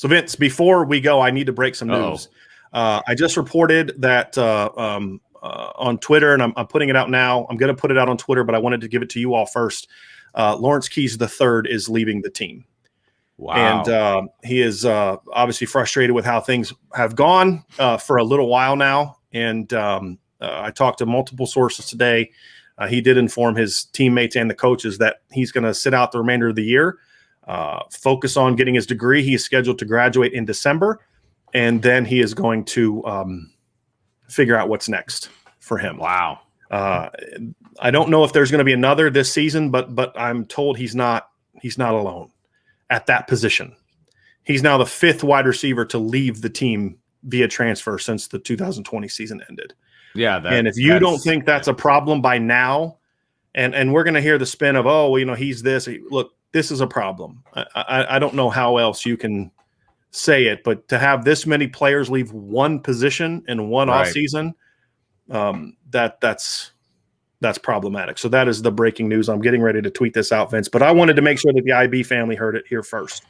So, Vince, before we go, I need to break some news. I just reported that on Twitter, and I'm putting it out now. I'm going to put it out on Twitter, but I wanted to give it to you all first. Lawrence Keys III is leaving the team. Wow. And he is obviously frustrated with how things have gone for a little while now. And I talked to multiple sources today. He did inform his teammates and the coaches that he's going to sit out the remainder of the year, focus on getting his degree. He is scheduled to graduate in December, and then he is going to figure out what's next for him. Wow. I don't know if there's going to be another this season, but I'm told he's not alone at that position. He's now the 5th wide receiver to leave the team via transfer since the 2020 season ended. Yeah. And if you don't think that's a problem by now, and we're going to hear the spin of, oh, well, he's this. Look, this is a problem. I don't know how else you can say it, but to have this many players leave one position in one offseason, that's problematic. So that is the breaking news. I'm getting ready to tweet this out, Vince, but I wanted to make sure that the IB family heard it here first.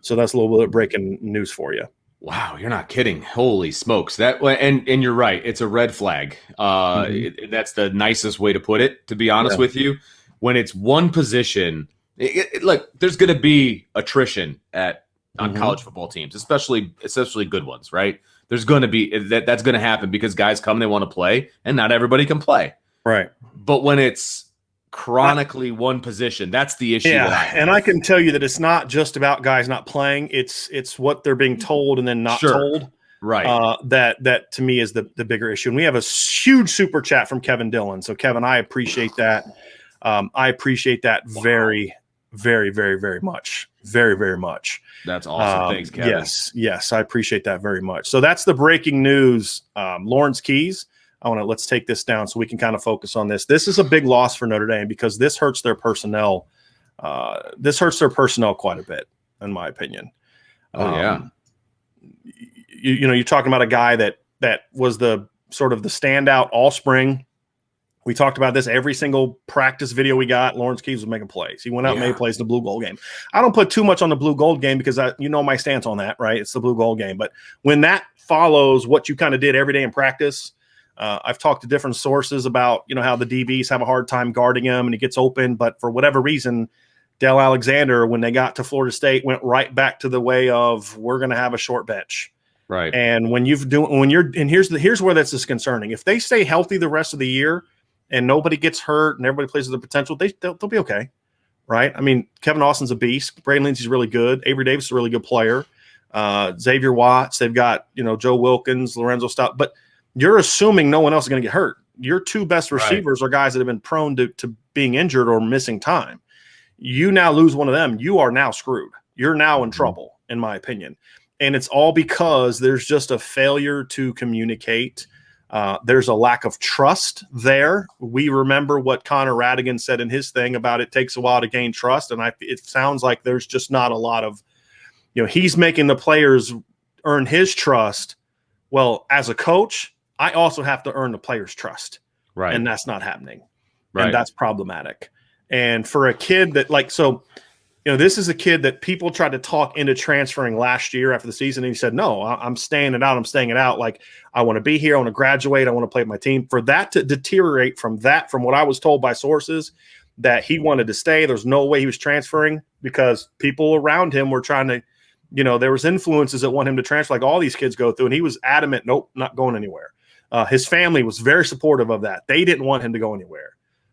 So that's a little bit of breaking news for you. Wow, you're not kidding. Holy smokes. And you're right. It's a red flag. That's the nicest way to put it, to be honest with you. When it's one position, look, there's going to be attrition on college football teams, especially good ones, right? There's going to be that's going to happen because guys come, they want to play, and not everybody can play. Right. But when it's chronically one position, that's the issue. Yeah, and I can tell you that it's not just about guys not playing. It's what they're being told and then not told. Right. That to me is the bigger issue. And we have a huge super chat from Kevin Dillon. So Kevin, I appreciate that. I appreciate that very, very, very, very much. Very, very much. That's awesome. Thanks, Kevin. Yes, I appreciate that very much. So that's the breaking news. Lawrence Keys. Let's take this down so we can kind of focus on this. This is a big loss for Notre Dame because this hurts their personnel. This hurts their personnel quite a bit, in my opinion. You're talking about a guy that was the sort of the standout all spring. We talked about this every single practice video we got. Lawrence Keys was making plays. He went out and made plays in the blue gold game. I don't put too much on the blue gold game because my stance on that, right? It's the blue gold game. But when that follows what you kind of did every day in practice, I've talked to different sources about, how the DBs have a hard time guarding him and he gets open. But for whatever reason, Dell Alexander, when they got to Florida State, went right back to the way of we're going to have a short bench. Right. And here's where that's disconcerting. If they stay healthy the rest of the year and nobody gets hurt and everybody plays to their potential, they'll be okay. Right. I mean, Kevin Austin's a beast. Braden Lindsey's really good. Avery Davis is a really good player. Xavier Watts, they've got, Joe Wilkins, Lorenzo Stout, but you're assuming no one else is going to get hurt. Your two best receivers are guys that have been prone to being injured or missing time. You now lose one of them. You are now screwed. You're now in trouble, in my opinion. And it's all because there's just a failure to communicate. There's a lack of trust there. We remember what Connor Radigan said in his thing about it takes a while to gain trust. And it sounds like there's just not a lot of, he's making the players earn his trust. Well, as a coach, I also have to earn the players' trust. Right. And that's not happening. Right. And that's problematic. And for a kid that this is a kid that people tried to talk into transferring last year after the season. And he said, no, I'm staying it out. I'm staying it out. Like, I want to be here. I want to graduate. I want to play with my team. For that to deteriorate from what I was told by sources, that he wanted to stay. There's no way he was transferring because people around him were trying to, there was influences that want him to transfer, like all these kids go through. And he was adamant, nope, not going anywhere. His family was very supportive of that. They didn't want him to go anywhere.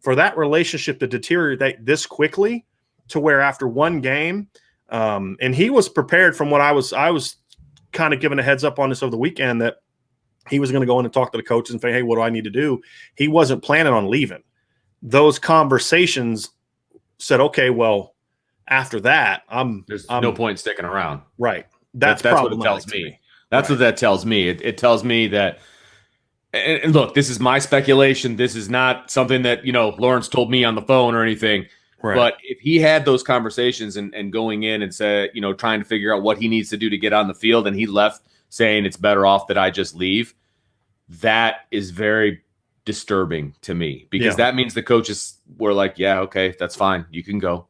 For that relationship to deteriorate this quickly to where after one game, and he was prepared from what I was kind of given a heads up on this over the weekend that he was going to go in and talk to the coaches and say, hey, what do I need to do? He wasn't planning on leaving. Those conversations said, okay, well, after that, there's no point sticking around. Right. That's what it tells me. That's what that tells me. It tells me that. And look, this is my speculation. This is not something that, Lawrence told me on the phone or anything. Right. But if he had those conversations and going in and said, trying to figure out what he needs to do to get on the field, and he left saying it's better off that I just leave, that is very disturbing to me because that means the coaches were like, yeah, okay, that's fine. You can go.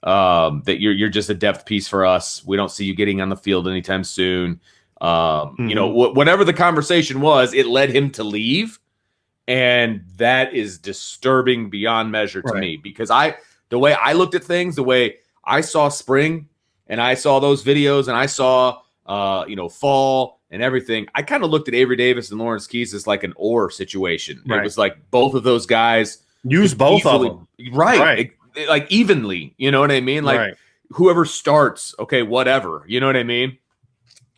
that you're just a depth piece for us. We don't see you getting on the field anytime soon. You know, whatever the conversation was, it led him to leave. And that is disturbing beyond measure to me, because the way I looked at things, the way I saw spring and I saw those videos and I saw, you know, fall and everything, I kind of looked at Avery Davis and Lawrence Keys as like an or situation. It was like both of those guys use both of them. Like evenly, you know what I mean? Like whoever starts, okay, whatever, you know what I mean?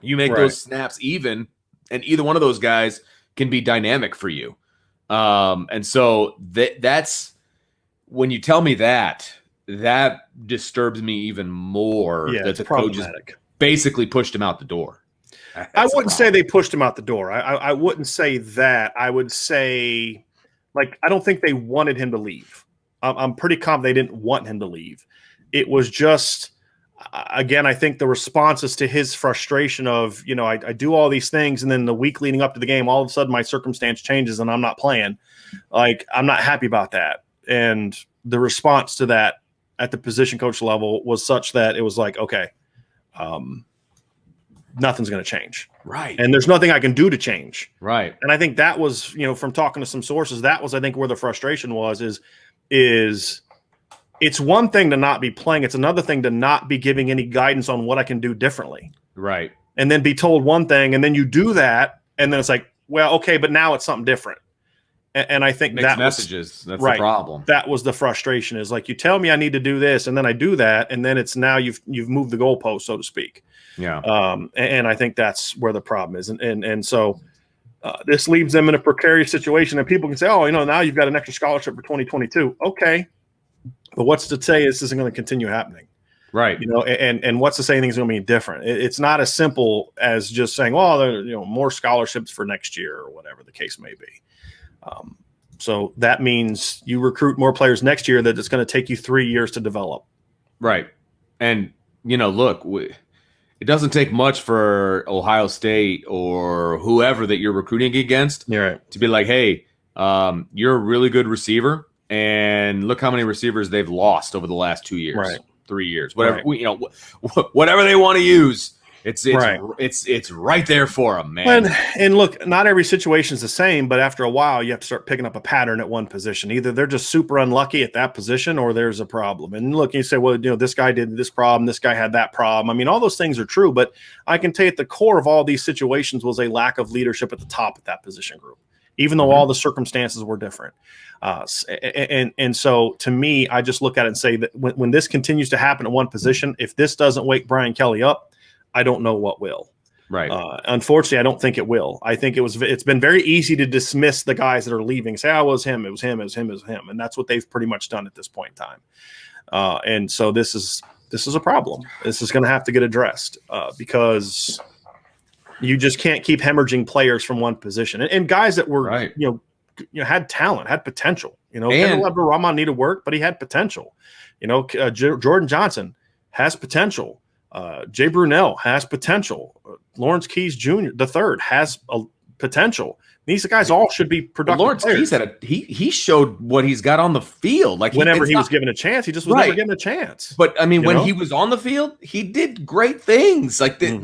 You make those snaps even, and either one of those guys can be dynamic for you. And so that's when you tell me that disturbs me even more. Yeah, that the coaches basically pushed him out the door. I wouldn't say they pushed him out the door. I wouldn't say that. I would say, like, I don't think they wanted him to leave. I'm pretty confident they didn't want him to leave. It was just, again, I think the responses to his frustration of, you know, I do all these things, and then the week leading up to the game, all of a sudden my circumstance changes and I'm not playing. Like, I'm not happy about that. And the response to that at the position coach level was such that it was like, okay, nothing's going to change. Right. And there's nothing I can do to change. Right. And I think that was, you know, from talking to some sources, that was, I think, where the frustration was, is it's one thing to not be playing. It's another thing to not be giving any guidance on what I can do differently. Right. And then be told one thing, and then you do that, and then it's like, well, okay, but now it's something different. And I think mixed messages. That's the problem. That was the frustration, is like, you tell me I need to do this, and then I do that, and then it's now you've moved the goalpost, so to speak. Yeah. And I think that's where the problem is. And so this leaves them in a precarious situation, and people can say, oh, you know, now you've got an extra scholarship for 2022. Okay. But what's to say this isn't going to continue happening? Right. You know, and what's to say things are going to be different? It's not as simple as just saying, well, there, you know, more scholarships for next year or whatever the case may be. So that means you recruit more players next year that it's going to take you 3 years to develop. Right. And, you know, look, it doesn't take much for Ohio State or whoever that you're recruiting against to be like, hey, you're a really good receiver, and look how many receivers they've lost over the last 2 years, 3 years, whatever, you know, whatever they want to use. It's right there for them, man. And look, not every situation is the same, but after a while, you have to start picking up a pattern at one position. Either they're just super unlucky at that position, or there's a problem. And look, you say, well, you know, this guy did this problem, this guy had that problem. I mean, all those things are true, but I can tell you at the core of all these situations was a lack of leadership at the top of that position group, even though all the circumstances were different. And so to me, I just look at it and say that when this continues to happen at one position, if this doesn't wake Brian Kelly up, I don't know what will. Right. Unfortunately, I don't think it will. I think it's been very easy to dismiss the guys that are leaving. Say, oh, it was him. And that's what they've pretty much done at this point in time. And so this is a problem. This is going to have to get addressed because you just can't keep hemorrhaging players from one position and guys that were, you know, had talent, had potential, you know, Kendall Edwards-Helaire needed work, but he had potential, you know, Jordan Johnson has potential. Jay Brunell has potential. Lawrence Keys Jr. the third has a potential. These guys all should be productive. Lawrence Keys he showed what he's got on the field. Like whenever he was given a chance, he just was never given a chance. But I mean, when he was on the field, he did great things. Like he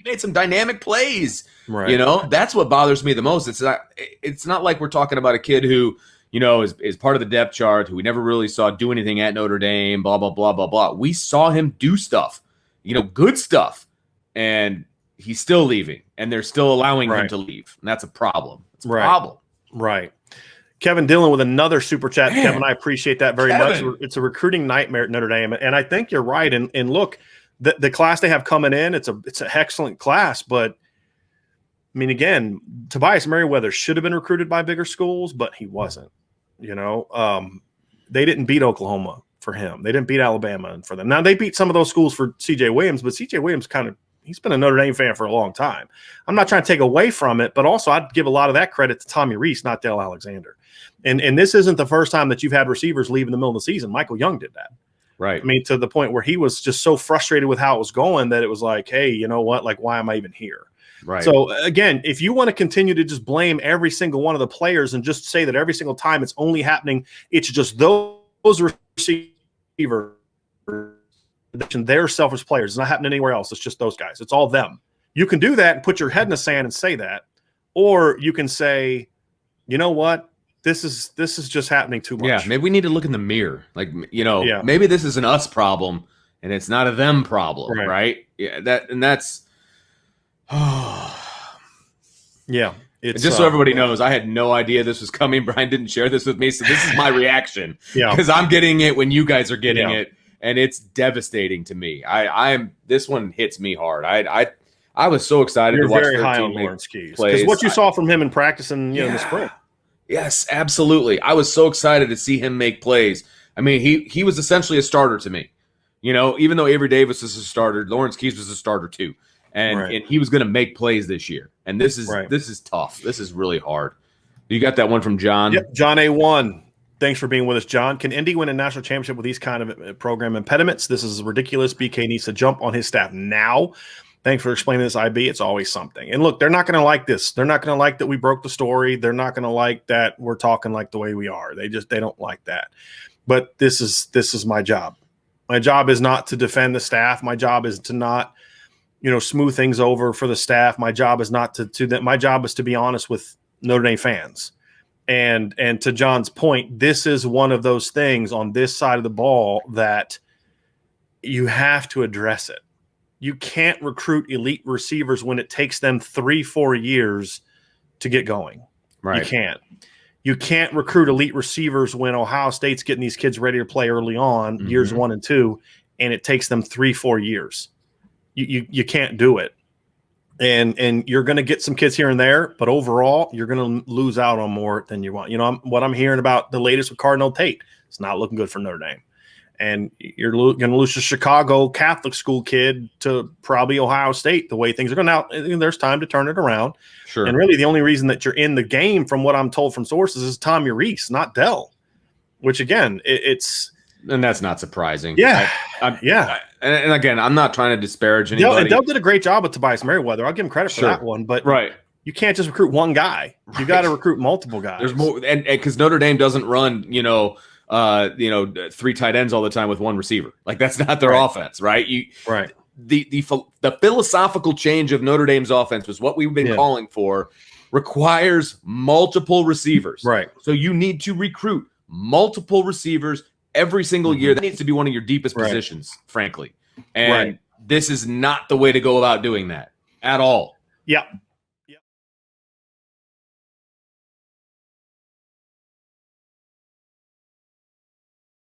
made some dynamic plays. Right. You know, that's what bothers me the most. It's not like we're talking about a kid who, you know, is part of the depth chart, who we never really saw do anything at Notre Dame. Blah blah blah blah blah. We saw him do stuff. You know, good stuff, and he's still leaving, and they're still allowing him to leave, and that's a problem. It's a problem. Right. Kevin Dillon with another super chat. Man. Kevin, I appreciate that very much. It's a recruiting nightmare at Notre Dame, and I think you're right. And look, the class they have coming in, it's an excellent class, but I mean, again, Tobias Merriweather should have been recruited by bigger schools, but he wasn't. You know, they didn't beat Oklahoma for him. They didn't beat Alabama for them. Now they beat some of those schools for CJ Williams, but CJ Williams he's been a Notre Dame fan for a long time. I'm not trying to take away from it, but also I'd give a lot of that credit to Tommy Rees, not Dale Alexander. And this isn't the first time that you've had receivers leave in the middle of the season. Michael Young did that. Right. I mean, to the point where he was just so frustrated with how it was going that it was like, hey, you know what? Like, why am I even here? Right. So again, if you want to continue to just blame every single one of the players and just say that every single time it's only happening, it's just those receivers, They're selfish players. It's not happening anywhere else. It's just those guys. It's all them. You can do that and put your head in the sand and say that, or you can say, you know what, this is just happening too much. Yeah, maybe we need to look in the mirror. Like, maybe this is an us problem and it's not a them problem, right? Yeah, that's. Yeah. It's just so everybody knows, I had no idea this was coming. Brian didn't share this with me, so this is my reaction. Because I'm getting it when you guys are getting it, and it's devastating to me. This one hits me hard. I was so excited to watch. You're very high on Lawrence Keys because what you saw from him in practice in the spring. Yes, absolutely. I was so excited to see him make plays. I mean, he was essentially a starter to me. Even though Avery Davis was a starter, Lawrence Keys was a starter too. And he was going to make plays this year. And this is tough. This is really hard. You got that one from John? Yep, John A1. Thanks for being with us, John. Can Indy win a national championship with these kind of program impediments? This is ridiculous. BK needs to jump on his staff now. Thanks for explaining this, IB. It's always something. And look, they're not going to like this. They're not going to like that we broke the story. They're not going to like that we're talking like the way we are. They don't like that. But this is my job. My job is not to defend the staff. My job is to not smooth things over for the staff. My job is not to my job is to be honest with Notre Dame fans. And to John's point, this is one of those things on this side of the ball that you have to address it. You can't recruit elite receivers when it takes them 3-4 years to get going. Right. You can't recruit elite receivers when Ohio State's getting these kids ready to play early on, years 1 and 2, and it takes them 3-4 years. You can't do it. And you're going to get some kids here and there, but overall, you're going to lose out on more than you want. What I'm hearing about the latest with Cardinal Tate, it's not looking good for Notre Dame. And you're going to lose a Chicago Catholic school kid to probably Ohio State, the way things are going now. There's time to turn it around. Sure. And really the only reason that you're in the game, from what I'm told from sources, is Tommy Reese, not Dell, which again, it's – and that's not surprising. Yeah. And again, I'm not trying to disparage anybody. Dell did a great job with Tobias Merriweather. I'll give him credit for that one. But you can't just recruit one guy. You got to recruit multiple guys. There's more, and because Notre Dame doesn't run, 3 tight ends all the time with one receiver. Like, that's not their offense, right? The philosophical change of Notre Dame's offense was what we've been calling for. Requires multiple receivers. Right. So you need to recruit multiple receivers every single year. That needs to be one of your deepest positions, frankly. And this is not the way to go about doing that at all. Yeah.